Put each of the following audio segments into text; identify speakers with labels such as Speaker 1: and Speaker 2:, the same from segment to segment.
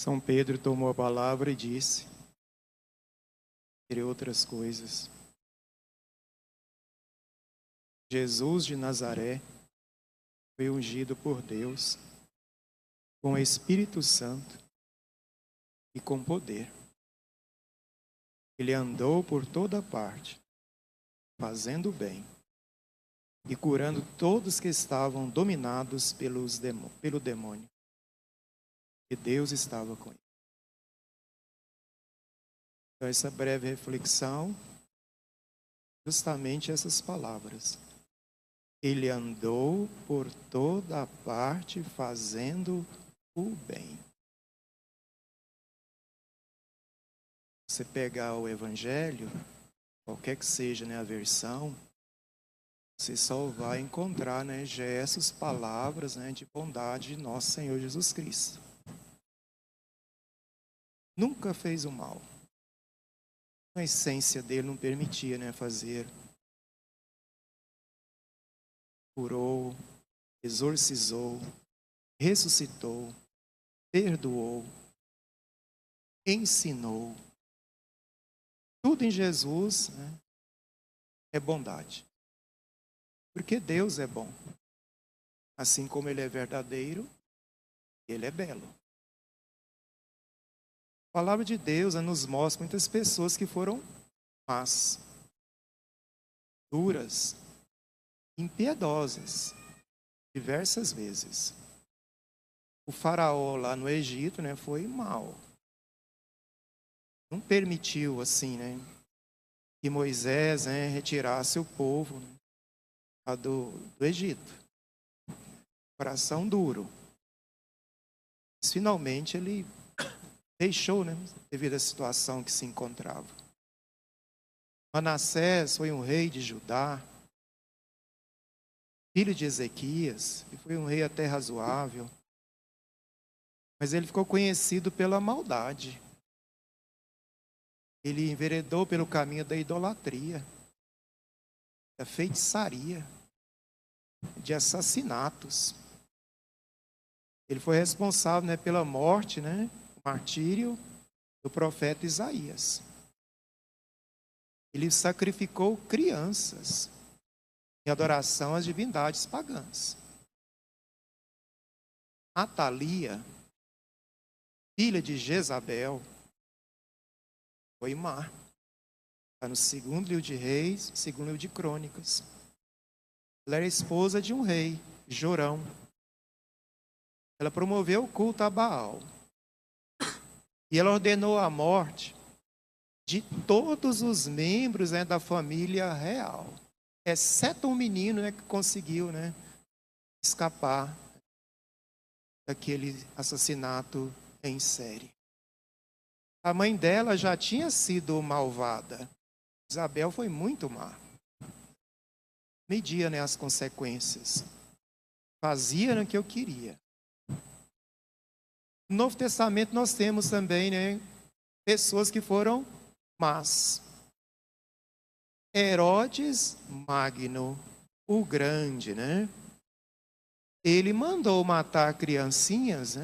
Speaker 1: São Pedro tomou a palavra e disse, entre outras coisas, Jesus de Nazaré foi ungido por Deus com o Espírito Santo e com poder. Ele andou por toda parte, fazendo bem e curando todos que estavam dominados pelo demônio. E Deus estava com ele. Então, essa breve reflexão, justamente essas palavras. Ele andou por toda a parte fazendo o bem. Você pegar o Evangelho, qualquer que seja, a versão, você só vai encontrar, já essas palavras, de bondade de nosso Senhor Jesus Cristo. Nunca fez o mal. A essência dele não permitia, fazer. Curou, exorcizou, ressuscitou, perdoou, ensinou. Tudo em Jesus, é bondade. Porque Deus é bom. Assim como Ele é verdadeiro, Ele é belo. A palavra de Deus nos mostra muitas pessoas que foram más, duras, impiedosas, diversas vezes. O faraó lá no Egito, foi mau. Não permitiu, assim, que Moisés, retirasse o povo lá do Egito. Coração duro. Mas, finalmente, ele deixou, devido à situação que se encontrava. Manassés foi um rei de Judá, filho de Ezequias, e foi um rei até razoável. Mas ele ficou conhecido pela maldade. Ele enveredou pelo caminho da idolatria, da feitiçaria, de assassinatos. Ele foi responsável, pela morte, martírio do profeta Isaías. Ele sacrificou crianças em adoração às divindades pagãs. Atalia, filha de Jezabel, foi má. Está no 2º livro de Reis, 2º livro de Crônicas. Ela era esposa de um rei, Jorão. Ela promoveu o culto a Baal. E ela ordenou a morte de todos os membros da família real, exceto um menino que conseguiu escapar daquele assassinato em série. A mãe dela já tinha sido malvada. Isabel foi muito má. Media as consequências. Fazia o que eu queria. No Novo Testamento nós temos também pessoas que foram más. Herodes Magno, o grande, ele mandou matar criancinhas,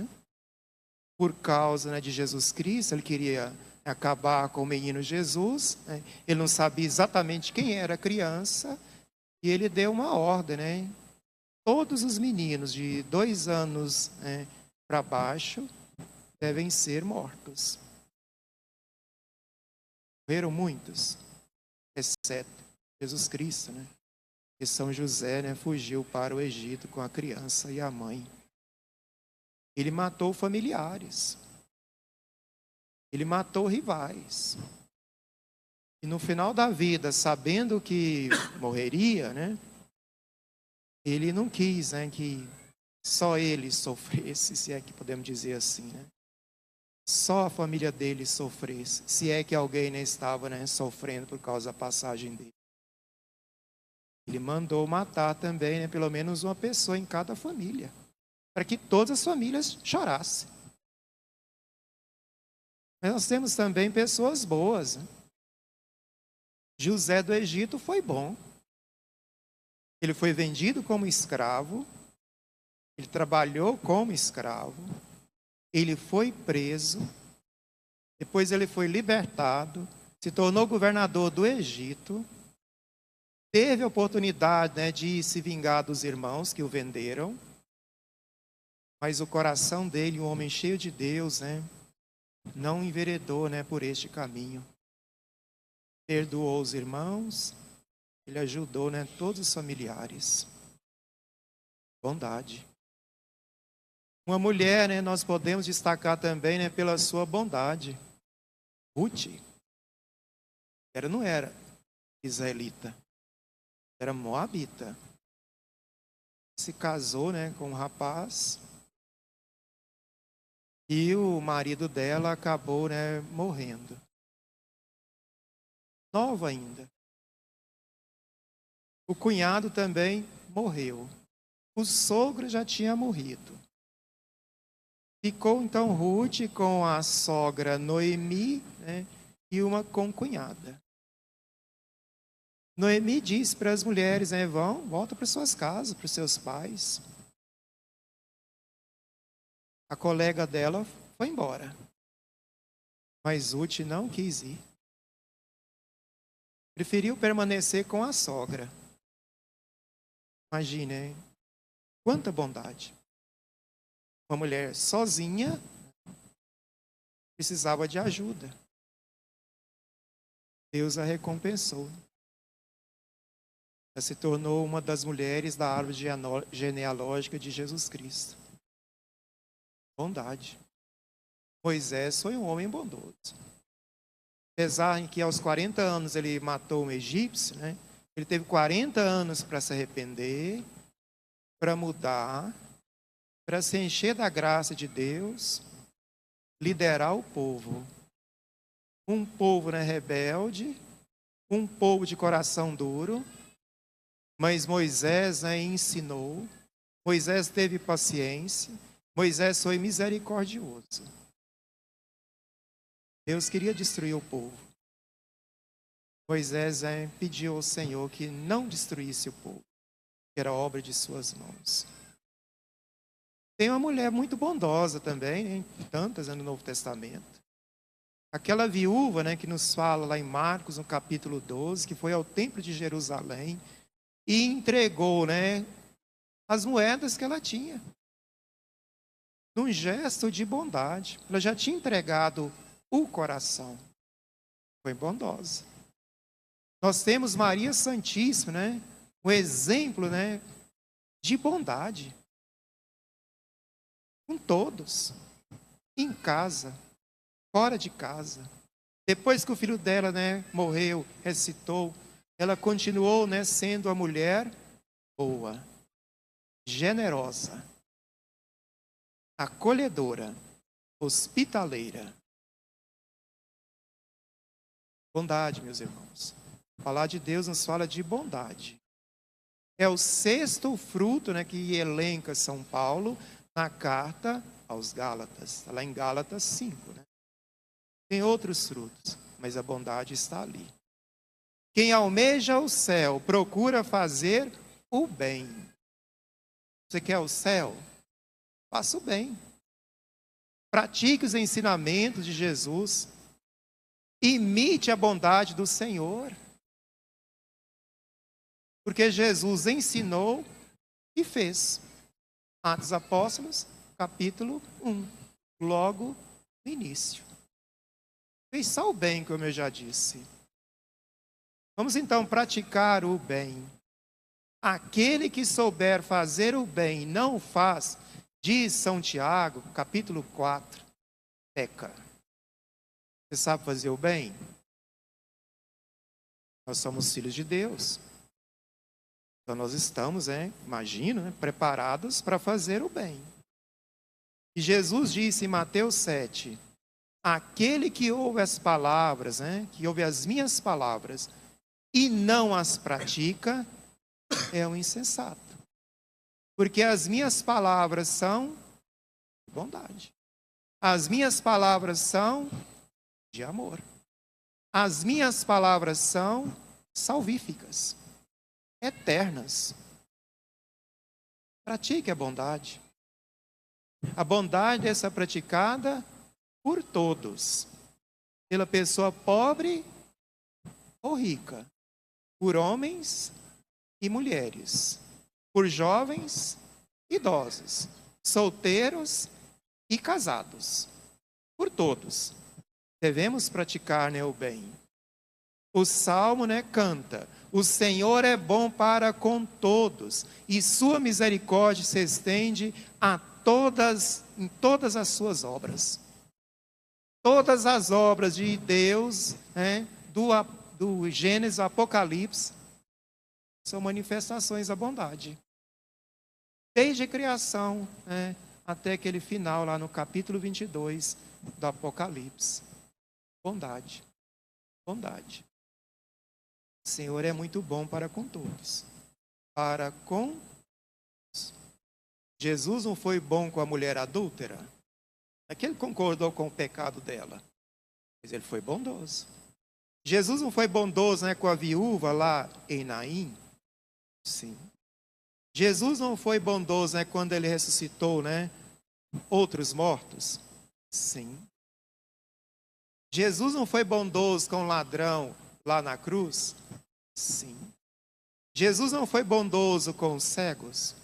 Speaker 1: por causa de Jesus Cristo. Ele queria acabar com o menino Jesus. Ele não sabia exatamente quem era a criança. E ele deu uma ordem, todos os meninos de 2 anos para baixo devem ser mortos. Morreram muitos, exceto Jesus Cristo, E São José, fugiu para o Egito com a criança e a mãe. Ele matou familiares. Ele matou rivais. E no final da vida, sabendo que morreria, ele não quis, que só ele sofresse, se é que podemos dizer assim, Só a família dele sofresse, se é que alguém estava sofrendo por causa da passagem dele. Ele mandou matar também, pelo menos uma pessoa em cada família, para que todas as famílias chorassem. Mas nós temos também pessoas boas. José do Egito foi bom. Ele foi vendido como escravo. Ele trabalhou como escravo. Ele foi preso, depois ele foi libertado, se tornou governador do Egito, teve a oportunidade, né, de se vingar dos irmãos que o venderam, mas o coração dele, um homem cheio de Deus, né, não enveredou, né, por este caminho. Perdoou os irmãos, ele ajudou, né, todos os familiares. Bondade. Uma mulher, né, nós podemos destacar também, né, pela sua bondade. Ruth. Ela não era israelita, era moabita. Se casou, né, com um rapaz e o marido dela acabou, né, morrendo. Nova ainda. O cunhado também morreu. O sogro já tinha morrido. Ficou então Ruth com a sogra Noemi, né, e uma concunhada. Noemi disse para as mulheres, né, volta para suas casas, para os seus pais. A colega dela foi embora. Mas Ruth não quis ir. Preferiu permanecer com a sogra. Imagine, hein? Quanta bondade. Uma mulher sozinha precisava de ajuda. Deus a recompensou. Ela se tornou uma das mulheres da árvore genealógica de Jesus Cristo. Bondade. Moisés foi um homem bondoso. Apesar em que aos 40 anos ele matou um egípcio, né? Ele teve 40 anos para se arrepender, para mudar, para se encher da graça de Deus, liderar o povo. Um povo, né, rebelde, um povo de coração duro, mas Moisés, né, ensinou, Moisés teve paciência, Moisés foi misericordioso. Deus queria destruir o povo. Moisés pediu ao Senhor que não destruísse o povo, que era obra de suas mãos. Tem uma mulher muito bondosa também, tantas no Novo Testamento. Aquela viúva, né, que nos fala lá em Marcos, no capítulo 12, que foi ao templo de Jerusalém e entregou, né, as moedas que ela tinha. Num gesto de bondade. Ela já tinha entregado o coração. Foi bondosa. Nós temos Maria Santíssima, né, um exemplo, né, de bondade. Com todos. Em casa. Fora de casa. Depois que o filho dela, né, morreu, ressuscitou, ela continuou, né, sendo a mulher boa, generosa, acolhedora, hospitaleira. Bondade, meus irmãos. Falar de Deus nos fala de bondade. É o sexto fruto, né, que elenca São Paulo na carta aos Gálatas. Está lá em Gálatas 5, né? Tem outros frutos, mas a bondade está ali. Quem almeja o céu procura fazer o bem. Você quer o céu? Faça o bem. Pratique os ensinamentos de Jesus. Imite a bondade do Senhor. Porque Jesus ensinou e fez. Atos Apóstolos, capítulo 1. Logo no início. Fez só o bem, como eu já disse. Vamos então praticar o bem. Aquele que souber fazer o bem e não o faz, diz São Tiago, capítulo 4, peca. Você sabe fazer o bem? Nós somos filhos de Deus. Então nós estamos, imagino, preparados para fazer o bem. E Jesus disse em Mateus 7, aquele que ouve as palavras, que ouve as minhas palavras e não as pratica, é um insensato. Porque as minhas palavras são de bondade. As minhas palavras são de amor. As minhas palavras são salvíficas, eternas. Pratique a bondade. A bondade é essa praticada por todos, pela pessoa pobre ou rica, por homens e mulheres, por jovens e idosos, solteiros e casados, por todos. Devemos praticar, né, o bem. O Salmo, né, canta: o Senhor é bom para com todos, e sua misericórdia se estende em todas as suas obras. Todas as obras de Deus, né, do Gênesis ao Apocalipse, são manifestações da bondade. Desde a criação, né, até aquele final lá no capítulo 22 do Apocalipse. Bondade. Bondade. O Senhor é muito bom para com todos. Para com todos. Jesus não foi bom com a mulher adúltera? Não é que ele concordou com o pecado dela, mas ele foi bondoso. Jesus não foi bondoso, né, com a viúva lá em Naim? Sim. Jesus não foi bondoso, né, quando ele ressuscitou, né, outros mortos? Sim. Jesus não foi bondoso com o ladrão lá na cruz? Sim. Jesus não foi bondoso com os cegos?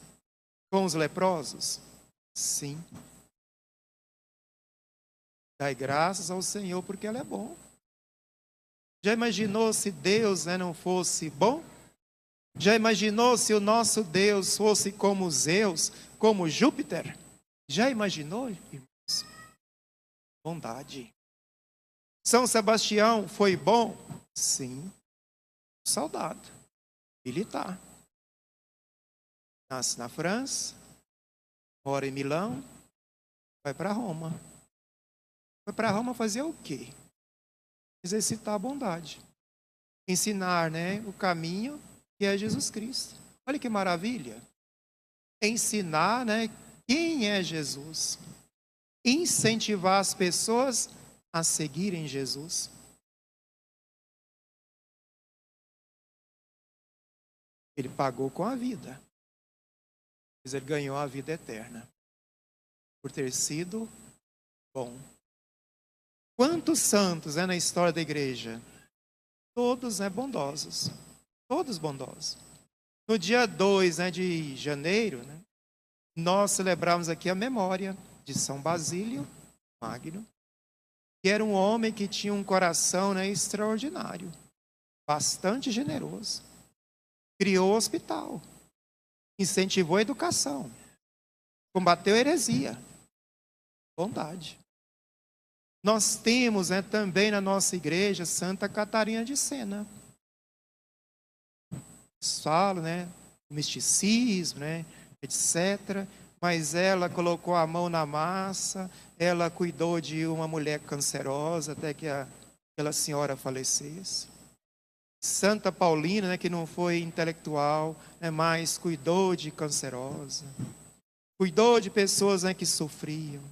Speaker 1: Com os leprosos? Sim. Dai graças ao Senhor porque Ele é bom. Já imaginou se Deus, né, não fosse bom? Já imaginou se o nosso Deus fosse como Zeus, como Júpiter? Já imaginou, irmãos? Bondade. São Sebastião foi bom? Sim. Soldado. Militar. Nasce na França, mora em Milão, vai para Roma. Vai para Roma fazer o quê? Exercitar a bondade. Ensinar, né, o caminho que é Jesus Cristo. Olha que maravilha. Ensinar, né, quem é Jesus. Incentivar as pessoas a seguirem Jesus. Ele pagou com a vida. Mas ele ganhou a vida eterna. Por ter sido bom. Quantos santos na história da igreja? Todos bondosos. Todos bondosos. No dia 2 de janeiro, né, nós celebramos aqui a memória de São Basílio Magno, que era um homem que tinha um coração, né, extraordinário, bastante generoso. Criou o hospital, incentivou a educação, combateu a heresia. Bondade. Nós temos, né, também na nossa igreja Santa Catarina de Sena. Falo, né, o misticismo, né, etc. Mas ela colocou a mão na massa, ela cuidou de uma mulher cancerosa até que aquela senhora falecesse. Santa Paulina, né, que não foi intelectual, né, mas cuidou de cancerosa. Cuidou de pessoas, né, que sofriam.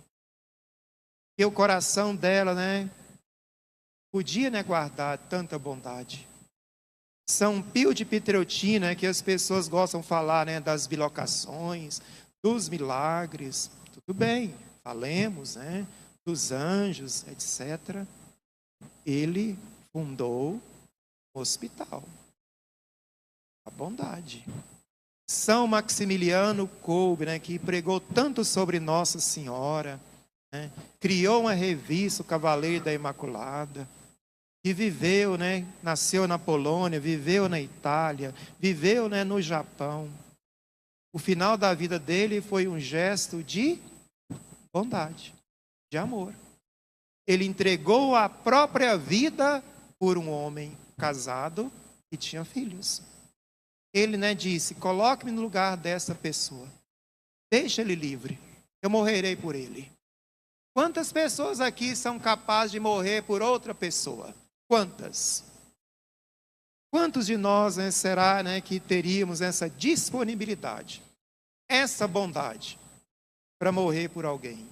Speaker 1: E o coração dela, né, podia, né, guardar tanta bondade. São Pio de Pietrelcina, que as pessoas gostam de falar, né, das bilocações, dos milagres. Tudo bem, falemos, né, dos anjos, etc. Ele fundou um hospital. A bondade. São Maximiliano Kolbe, né, que pregou tanto sobre Nossa Senhora, né, criou uma revista, o Cavaleiro da Imaculada, que viveu, né, nasceu na Polônia, viveu na Itália, viveu, né, no Japão. O final da vida dele foi um gesto de bondade, de amor. Ele entregou a própria vida por um homem casado e tinha filhos. Ele, né, disse: coloque-me no lugar dessa pessoa. Deixa ele livre. Eu morrerei por ele. Quantas pessoas aqui são capazes de morrer por outra pessoa? Quantas? Quantos de nós, né, será, né, que teríamos essa disponibilidade, essa bondade para morrer por alguém?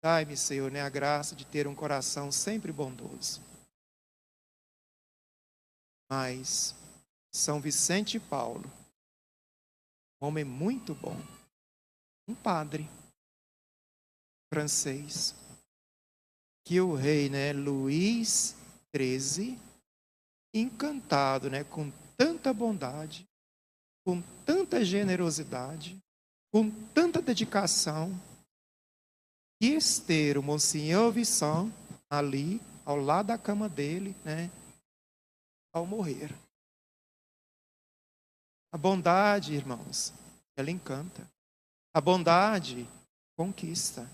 Speaker 1: Dai-me, Senhor, né, a graça de ter um coração sempre bondoso. Mas São Vicente Paulo, um homem muito bom, um padre, francês, que o rei, né, Luís XIII, encantado, né, com tanta bondade, com tanta generosidade, com tanta dedicação, quis ter o Monsenhor Vincent ali, ao lado da cama dele, né, ao morrer. A bondade, irmãos, ela encanta. A bondade conquista.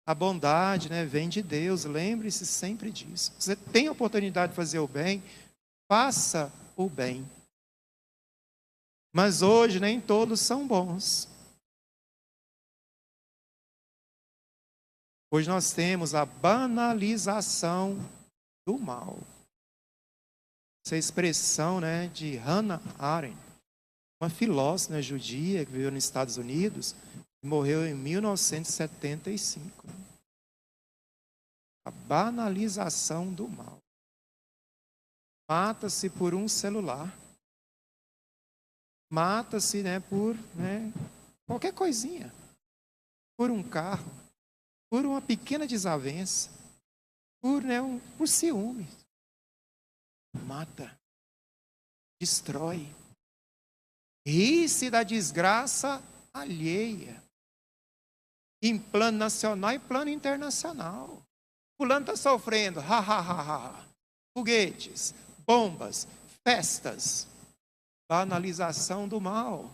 Speaker 1: A bondade, né, vem de Deus. Lembre-se sempre disso. Você tem a oportunidade de fazer o bem, faça o bem. Mas hoje nem todos são bons. Hoje nós temos a banalização do mal. Essa expressão, né, de Hannah Arendt, uma filósofa, né, judia que viveu nos Estados Unidos e morreu em 1975. A banalização do mal. Mata-se por um celular. Mata-se, né, por, né, qualquer coisinha. Por um carro. Por uma pequena desavença. Por, né, por ciúme. Mata. Destrói. Ri-se da desgraça alheia. Em plano nacional e plano internacional. Fulano está sofrendo. Ha, ha, ha, ha. Foguetes, bombas, festas. Banalização do mal.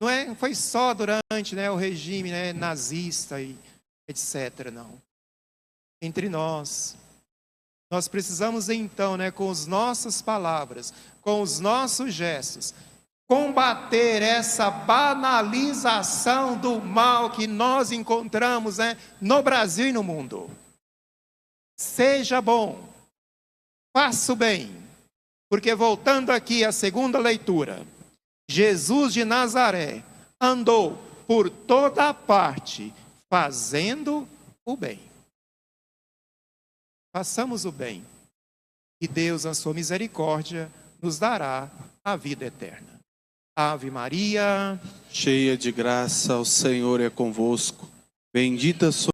Speaker 1: Não foi só durante, né, o regime, né, nazista e etc. Não. Entre nós precisamos então, né, com as nossas palavras, com os nossos gestos, combater essa banalização do mal que nós encontramos, né, no Brasil e no mundo. Seja bom, faça o bem, porque voltando aqui à segunda leitura, Jesus de Nazaré andou por toda parte fazendo o bem. Façamos o bem e Deus, na sua misericórdia, nos dará a vida eterna. Ave Maria,
Speaker 2: cheia de graça, o Senhor é convosco. Bendita sois